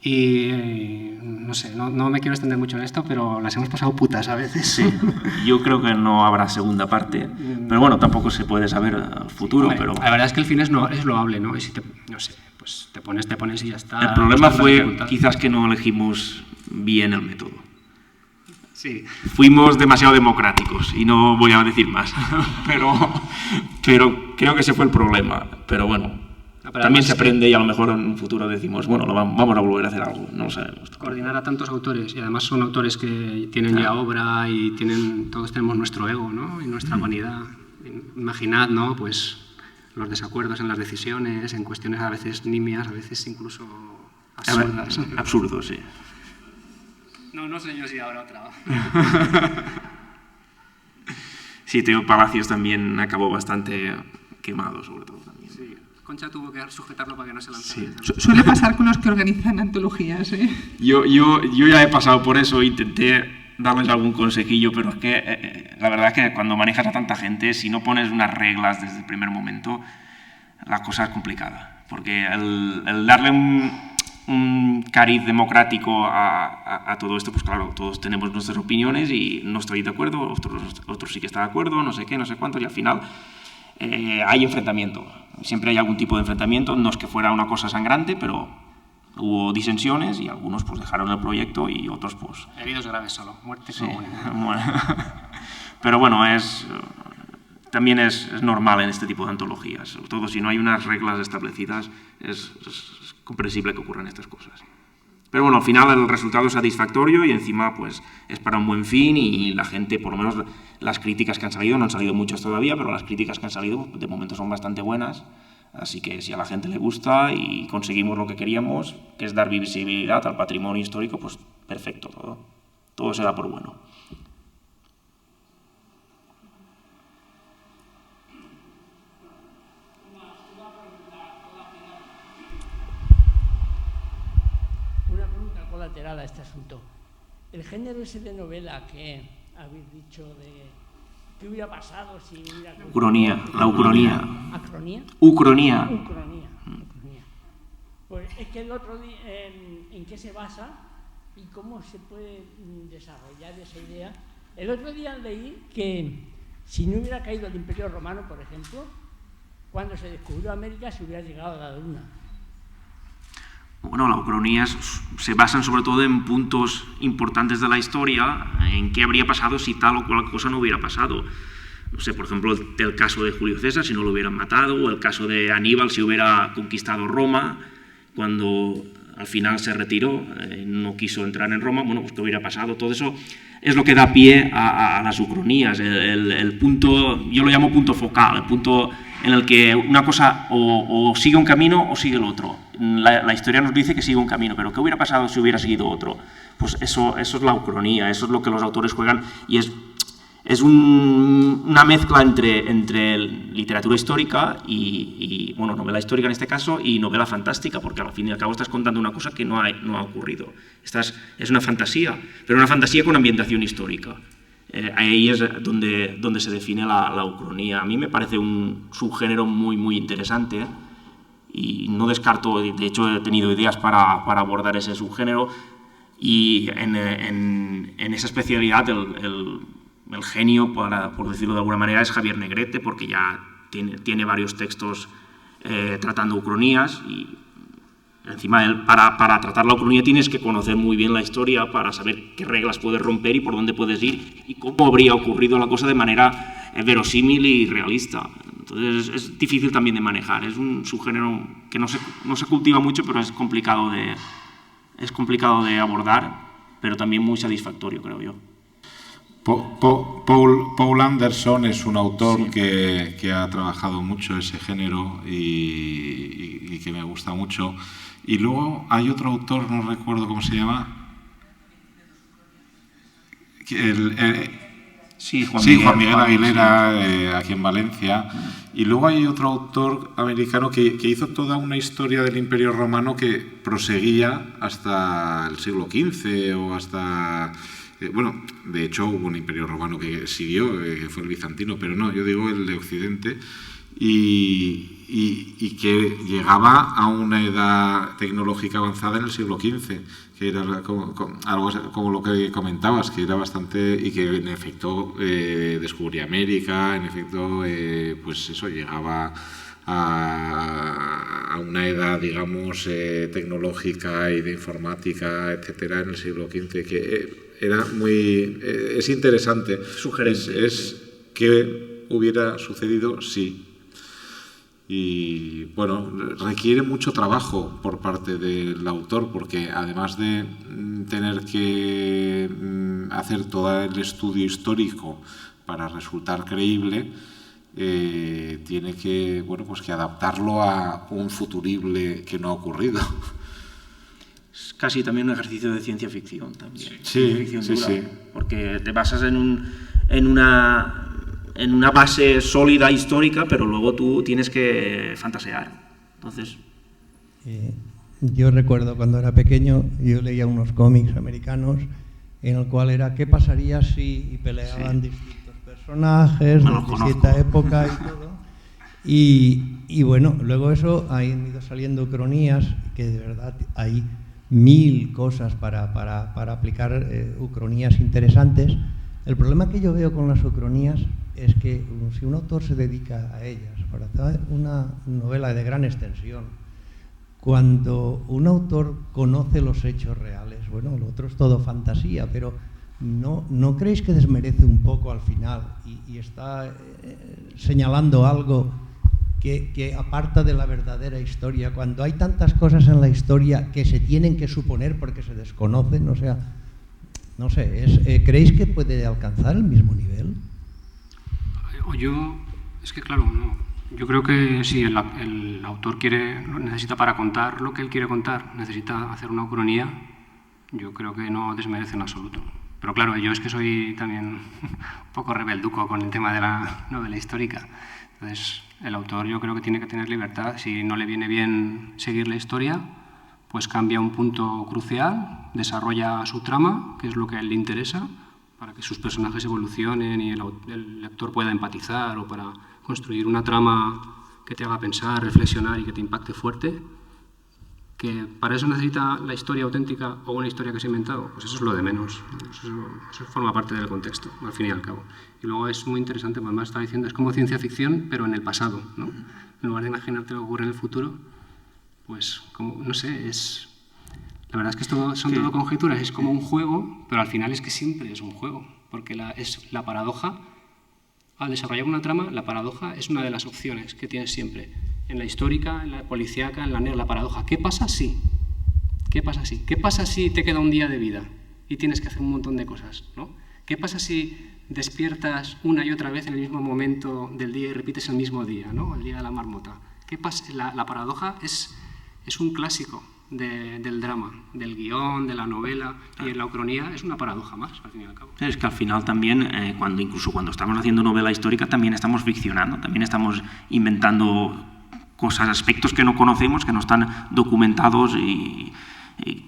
Y no sé, no me quiero extender mucho en esto, pero las hemos pasado putas a veces. Sí, yo creo que no habrá segunda parte, pero bueno, tampoco se puede saber al futuro. Hombre, pero la verdad es que el fin es loable, ¿no? Y si no sé, pues te pones y ya está. el problema fue dificultad. quizás que no elegimos bien el método. Sí. Fuimos demasiado democráticos y no voy a decir más, pero creo que ese fue el problema. Pero bueno, también se aprende y a lo mejor en un futuro decimos, bueno, vamos a volver a hacer algo, no lo sabemos. Coordinar a tantos autores, y además son autores que tienen ya obra y todos tenemos nuestro ego, ¿no? Y nuestra vanidad. Imaginad, ¿no? Pues los desacuerdos en las decisiones, en cuestiones a veces nimias, a veces incluso absurdas. Absurdo, sí. No sé yo si habrá otra. Sí, Teo Palacios también acabó bastante quemado, sobre todo. También. Sí. Concha tuvo que sujetarlo para que no se lanzara. Sí. Suele pasar con los que organizan antologías, ¿eh? Yo ya he pasado por eso, intenté darles algún consejillo, pero es que la verdad es que cuando manejas a tanta gente, si no pones unas reglas desde el primer momento, la cosa es complicada. Porque el darle un cariz democrático a todo esto, pues claro, todos tenemos nuestras opiniones y no estoy de acuerdo, otros sí que están de acuerdo, no sé qué, no sé cuánto, y al final hay enfrentamiento. Siempre hay algún tipo de enfrentamiento, no es que fuera una cosa sangrante, pero hubo disensiones y algunos pues dejaron el proyecto y otros pues... Heridos graves solo, muertes sí, no. Pero bueno, también es normal en este tipo de antologías, sobre todo si no hay unas reglas establecidas, es comprensible que ocurran estas cosas. Pero bueno, al final el resultado es satisfactorio y encima pues es para un buen fin y la gente, por lo menos las críticas que han salido, no han salido muchas todavía, pero las críticas que han salido de momento son bastante buenas, así que si a la gente le gusta y conseguimos lo que queríamos, que es dar visibilidad al patrimonio histórico, pues perfecto, todo se da por bueno. Lateral a este asunto. El género ese de novela que habéis dicho de qué hubiera pasado si hubiera... Ucronía, la ucronía. ¿Acronía? Ucronía. Ucronía. Pues es que el otro día, ¿en qué se basa y cómo se puede desarrollar esa idea? El otro día leí que si no hubiera caído el Imperio Romano, por ejemplo, cuando se descubrió América se hubiera llegado a la Luna. Bueno, las ucronías se basan sobre todo en puntos importantes de la historia, en qué habría pasado si tal o cual cosa no hubiera pasado. No sé, por ejemplo, el caso de Julio César, si no lo hubieran matado, o el caso de Aníbal, si hubiera conquistado Roma, cuando al final se retiró, no quiso entrar en Roma, bueno, pues qué hubiera pasado. Todo eso es lo que da pie a las ucronías, el punto, yo lo llamo punto focal, el punto en el que una cosa o sigue un camino o sigue el otro. La historia nos dice que sigue un camino, pero ¿qué hubiera pasado si hubiera seguido otro? Pues eso es la ucronía, eso es lo que los autores juegan y es una mezcla entre literatura histórica y, bueno, novela histórica en este caso y novela fantástica, porque al fin y al cabo estás contando una cosa que no ha ocurrido. Es una fantasía, pero una fantasía con ambientación histórica. Ahí es donde se define la ucronía. A mí me parece un subgénero muy, muy interesante y no descarto, de hecho he tenido ideas para abordar ese subgénero y en esa especialidad el genio, por decirlo de alguna manera, es Javier Negrete, porque ya tiene varios textos tratando ucronías y encima para tratar la ucronía tienes que conocer muy bien la historia para saber qué reglas puedes romper y por dónde puedes ir y cómo habría ocurrido la cosa de manera verosímil y realista. Entonces es difícil también de manejar, es un subgénero que no se cultiva mucho, pero es complicado de abordar, pero también muy satisfactorio, creo yo. Paul Anderson es un autor Sí. que ha trabajado mucho ese género y que me gusta mucho. Y luego hay otro autor, no recuerdo cómo se llama. Sí, Juan Miguel Aguilera, aquí en Valencia. Y luego hay otro autor americano que hizo toda una historia del Imperio Romano que proseguía hasta el siglo XV o hasta... bueno, de hecho hubo un Imperio Romano que siguió, que fue el bizantino, pero no, yo digo el de Occidente. Y y que llegaba a una edad tecnológica avanzada en el siglo XV, que era algo como lo que comentabas, que era bastante, y que en efecto descubría América, en efecto pues eso, llegaba a una edad, digamos, tecnológica y de informática, etcétera, en el siglo XV, que era muy... es interesante. Sugerente. Es que hubiera sucedido, sí. Y bueno, requiere mucho trabajo por parte del autor, porque además de tener que hacer todo el estudio histórico para resultar creíble, tiene que, bueno, pues que adaptarlo a un futurible que no ha ocurrido. Es casi también un ejercicio de ciencia ficción también. Sí, ficción sí, dura, sí. Porque te basas en una base sólida histórica, pero luego tú tienes que fantasear. Entonces... yo recuerdo cuando era pequeño, yo leía unos cómics americanos en el cual era qué pasaría si peleaban distintos personajes de distinta época y todo. Y bueno, luego eso han ido saliendo ucronías, que de verdad hay 1000 cosas para aplicar ucronías interesantes. El problema que yo veo con las ucronías es que si un autor se dedica a ellas para hacer una novela de gran extensión, cuando un autor conoce los hechos reales, bueno, lo otro es todo fantasía, pero ¿no creéis que desmerece un poco al final y está señalando algo que aparta de la verdadera historia, cuando hay tantas cosas en la historia que se tienen que suponer porque se desconocen? O sea, no sé, ¿creéis que puede alcanzar el mismo nivel? Es que claro, no. Yo creo que si el autor necesita para contar lo que él quiere contar, necesita hacer una ucronía, yo creo que no desmerece en absoluto. Pero claro, yo es que soy también un poco rebelduco con el tema de la novela histórica. Entonces, el autor yo creo que tiene que tener libertad. Si no le viene bien seguir la historia, pues cambia un punto crucial, desarrolla su trama, que es lo que a él le interesa, para que sus personajes evolucionen y el lector pueda empatizar, o para construir una trama que te haga pensar, reflexionar y que te impacte fuerte. Que para eso necesita la historia auténtica o una historia que se ha inventado, pues eso es lo de menos. Eso forma parte del contexto, al fin y al cabo. Y luego es muy interesante, porque además estaba diciendo, es como ciencia ficción, pero en el pasado, ¿no? En lugar de imaginarte lo que ocurre en el futuro, pues, como, no sé, la verdad es que son todo conjeturas, es como un juego, pero al final es que siempre es un juego, porque es la paradoja. Al desarrollar una trama, la paradoja es una de las opciones que tienes siempre. En la histórica, en la policíaca, en la negra, la paradoja. ¿Qué pasa si? ¿Qué pasa si? ¿Qué pasa si te queda un día de vida y tienes que hacer un montón de cosas, ¿no? ¿Qué pasa si despiertas una y otra vez en el mismo momento del día y repites el mismo día, ¿no? El día de la marmota. ¿Qué pasa? La paradoja es un clásico del drama, del guión, de la novela, y en la ucronía es una paradoja más, al fin y al cabo. Es que al final también, incluso cuando estamos haciendo novela histórica, también estamos ficcionando, también estamos inventando cosas, aspectos que no conocemos, que no están documentados y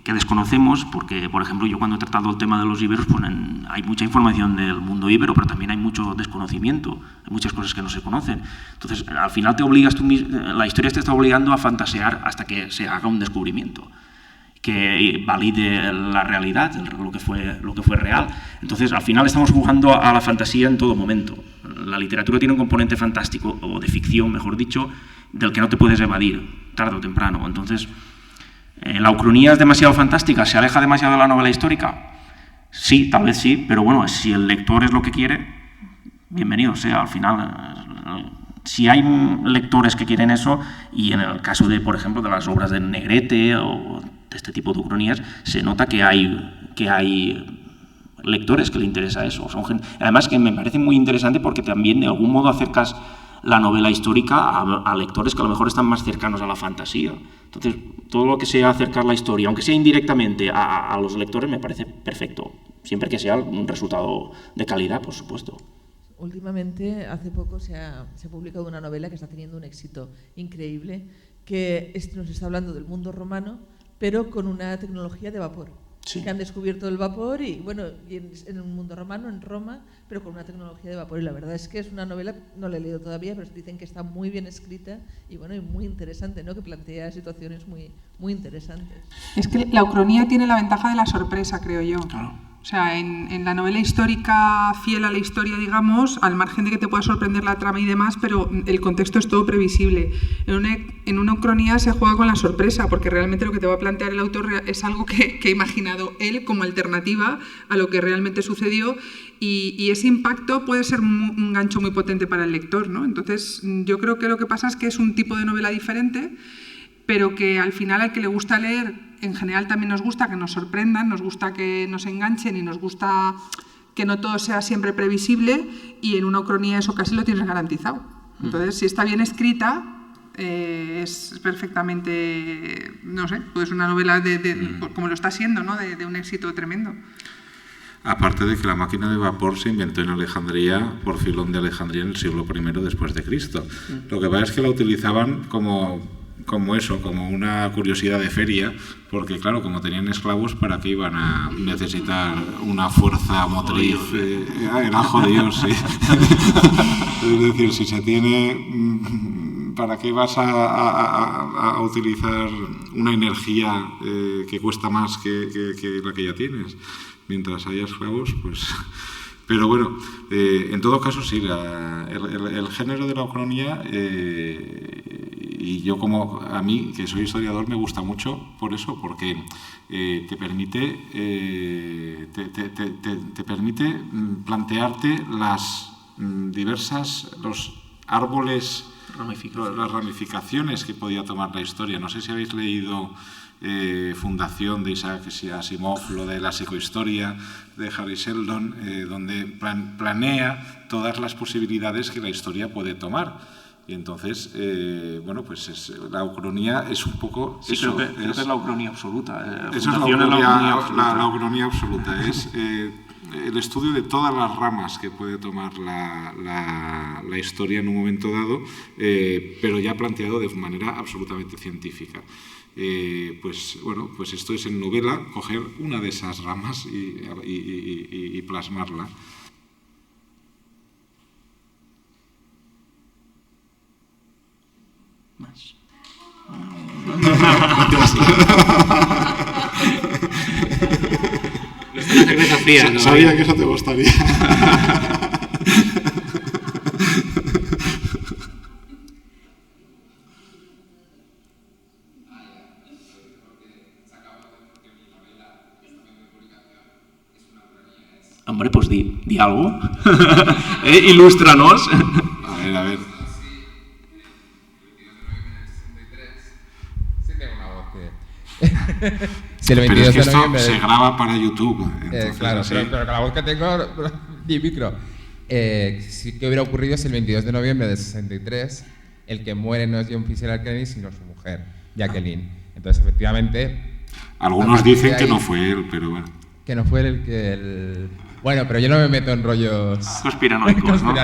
que desconocemos, porque, por ejemplo, yo cuando he tratado el tema de los íberos, pues hay mucha información del mundo íbero, pero también hay mucho desconocimiento, hay muchas cosas que no se conocen. Entonces, al final la historia te está obligando a fantasear hasta que se haga un descubrimiento que valide la realidad, lo que fue real. Entonces, al final estamos jugando a la fantasía en todo momento. La literatura tiene un componente fantástico, o de ficción, mejor dicho, del que no te puedes evadir, tarde o temprano. Entonces, ¿la ucronía es demasiado fantástica? ¿Se aleja demasiado de la novela histórica? Sí, tal vez sí, pero bueno, si el lector es lo que quiere, bienvenido sea. Al final, si hay lectores que quieren eso, y en el caso de, por ejemplo, de las obras de Negrete o de este tipo de ucronías, se nota que hay lectores que le interesa eso. Además, que me parece muy interesante porque también de algún modo acercas la novela histórica a lectores que a lo mejor están más cercanos a la fantasía. Entonces, todo lo que sea acercar la historia, aunque sea indirectamente a los lectores, me parece perfecto, siempre que sea un resultado de calidad, por supuesto. Últimamente, hace poco, se ha publicado una novela que está teniendo un éxito increíble, que nos está hablando del mundo romano, pero con una tecnología de vapor. Sí. Que han descubierto el vapor y, bueno, y en un mundo romano, en Roma, pero con una tecnología de vapor. Y la verdad es que es una novela, no la he leído todavía, pero dicen que está muy bien escrita y, bueno, y muy interesante, ¿no? Que plantea situaciones muy, muy interesantes. Es que la ucronía tiene la ventaja de la sorpresa, creo yo. Claro. O sea, en la novela histórica fiel a la historia, digamos, al margen de que te pueda sorprender la trama y demás, pero el contexto es todo previsible. En una ucronía se juega con la sorpresa, porque realmente lo que te va a plantear el autor es algo que ha imaginado él como alternativa a lo que realmente sucedió, y ese impacto puede ser un gancho muy potente para el lector, ¿no? Entonces, yo creo que lo que pasa es que es un tipo de novela diferente, pero que al final al que le gusta leer, en general también nos gusta que nos sorprendan, nos gusta que nos enganchen y nos gusta que no todo sea siempre previsible, y en una ucronía eso casi lo tienes garantizado. Entonces, si está bien escrita, es perfectamente, no sé, pues una novela como lo está siendo, ¿no? De un éxito tremendo. Aparte de que la máquina de vapor se inventó en Alejandría, por Filón de Alejandría, en el siglo I después de Cristo. Lo que pasa es que la utilizaban como una curiosidad de feria, porque claro, como tenían esclavos, ¿para qué iban a necesitar una fuerza motriz? Era jodido, sí. Es decir, si se tiene, ¿para qué vas a utilizar una energía que cuesta más que la que ya tienes? Mientras haya esclavos, pues... Pero bueno, en todo caso sí, el género de la ucronía, y yo como a mí, que soy historiador, me gusta mucho por eso, porque te permite plantearte las los árboles, las ramificaciones que podía tomar la historia. No sé si habéis leído Fundación de Isaac Asimov, lo de la psicohistoria de Harry Sheldon, donde planea todas las posibilidades que la historia puede tomar. Y entonces, bueno, pues la ucronía es un poco... Sí, eso, creo que es la ucronía absoluta. Eso es la ucronía absoluta. Es el estudio de todas las ramas que puede tomar la historia en un momento dado, pero ya planteado de manera absolutamente científica. Pues bueno, pues esto es en novela, coger una de esas ramas y plasmarla. Más. Sabía que eso te gustaría. Hombre, pues di algo. Ilústranos. A ver. Si el 22 pero es que de esto noviembre se graba para YouTube. Claro, sí. pero con la voz que tengo, di micro. Sí que hubiera ocurrido si el 22 de noviembre del 63 el que muere no es John Fisher Kennedy, sino su mujer, Jacqueline. Entonces, efectivamente... Algunos dicen que no fue él, pero bueno. Que no fue el... Bueno, pero yo no me meto en rollos conspiranoicos, ¿no?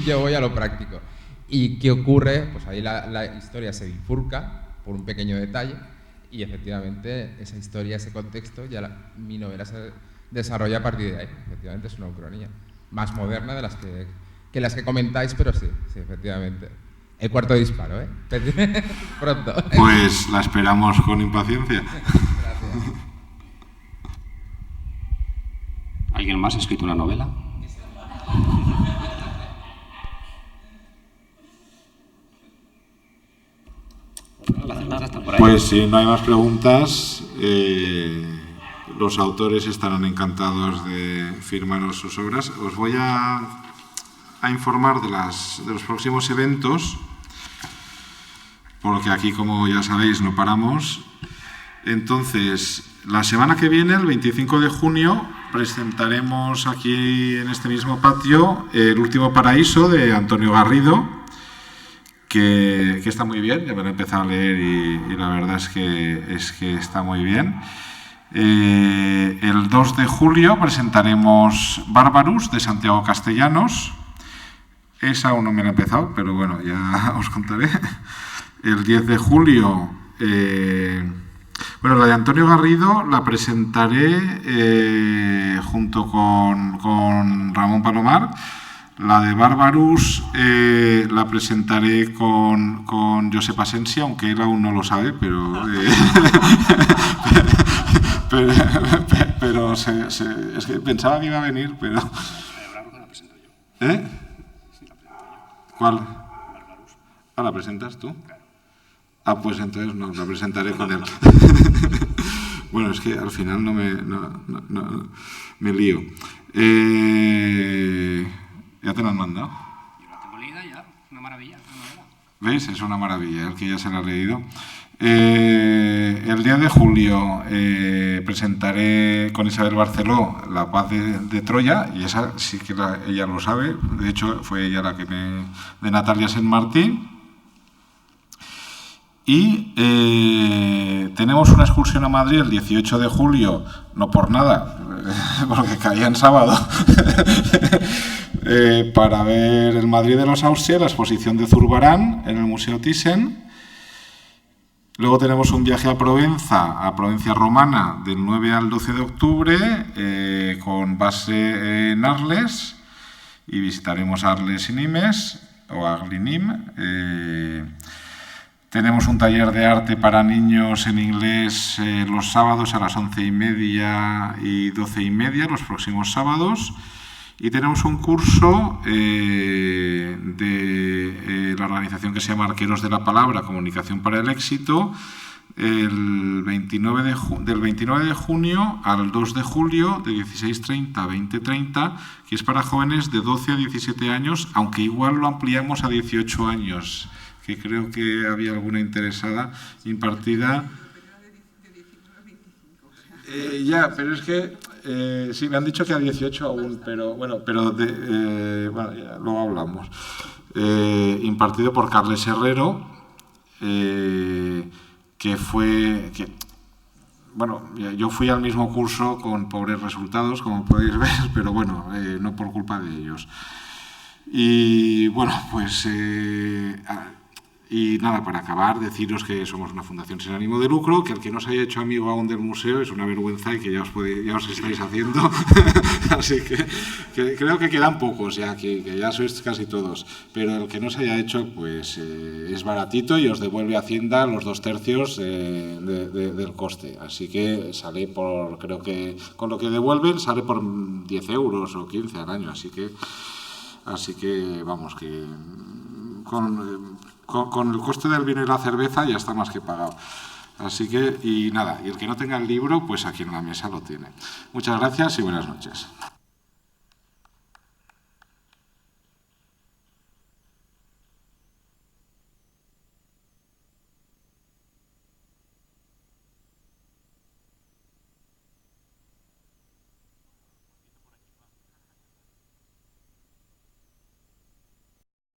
Yo voy a lo práctico. ¿Y qué ocurre? Pues ahí la historia se bifurca por un pequeño detalle y efectivamente esa historia, ese contexto, mi novela se desarrolla a partir de ahí. Efectivamente es una ucronía más moderna de las que comentáis, pero sí, efectivamente. El cuarto disparo, ¿eh? Pronto. Pues la esperamos con impaciencia. Gracias. ¿Alguien más ha escrito una novela? Pues si no hay más preguntas, los autores estarán encantados de firmaros sus obras. Os voy a informar de los próximos eventos, porque aquí, como ya sabéis, no paramos. Entonces, la semana que viene, el 25 de junio, presentaremos aquí en este mismo patio El último paraíso de Antonio Garrido, que está muy bien. Ya me lo he empezado a leer y la verdad es que está muy bien. El 2 de julio presentaremos Bárbarus de Santiago Castellanos. Esa aún no me la he empezado, pero bueno, ya os contaré. El 10 de julio... Bueno, la de Antonio Garrido la presentaré junto con Ramón Palomar. La de Barbarus la presentaré con Josep Asensi, aunque él aún no lo sabe, pero es que pensaba que iba a venir, pero... ¿Eh? ¿Cuál? Ah, ¿la presentas tú? Ah, pues entonces no, la presentaré con él. Bueno, es que al final no me lío. ¿Ya te la han mandado? Yo la tengo leída ya, una maravilla, una novela. ¿Veis? Es una maravilla, el que ya se la ha leído. El día de julio presentaré con Isabel Barceló La paz de Troya, y esa sí que ella lo sabe, de hecho fue ella la que de Natalia Saint-Martí. Y tenemos una excursión a Madrid el 18 de julio, no por nada, porque caía en sábado, para ver el Madrid de los Austrias, la exposición de Zurbarán en el Museo Thyssen. Luego tenemos un viaje a Provencia romana, del 9 al 12 de octubre, con base en Arles, y visitaremos Arles y Nimes, o Arles-Nimes. Tenemos un taller de arte para niños en inglés los sábados a las 11:30 y 12:30, los próximos sábados. Y tenemos un curso de la organización que se llama Arqueros de la Palabra, Comunicación para el Éxito, del 29 de junio al 2 de julio, de 16:30 a 20:30, que es para jóvenes de 12 a 17 años, aunque igual lo ampliamos a 18 años, que creo que había alguna interesada impartida. Ya, pero es que sí, me han dicho que a 18 aún, pero bueno, ya, luego hablamos. Impartido por Carles Herrero, yo fui al mismo curso con pobres resultados, como podéis ver, pero bueno, no por culpa de ellos. Y bueno, pues... Y nada, para acabar, deciros que somos una fundación sin ánimo de lucro, que al que no se haya hecho amigo aún del museo es una vergüenza y que ya os estáis haciendo. Así que creo que quedan pocos ya, que ya sois casi todos. Pero el que no se haya hecho, pues es baratito y os devuelve Hacienda los 2/3 del coste. Así que sale por, creo que con lo que devuelven sale por 10 euros o 15 al año. Así que vamos, que con el coste del vino y la cerveza ya está más que pagado. Así que, y nada, y el que no tenga el libro, pues aquí en la mesa lo tiene. Muchas gracias y buenas noches.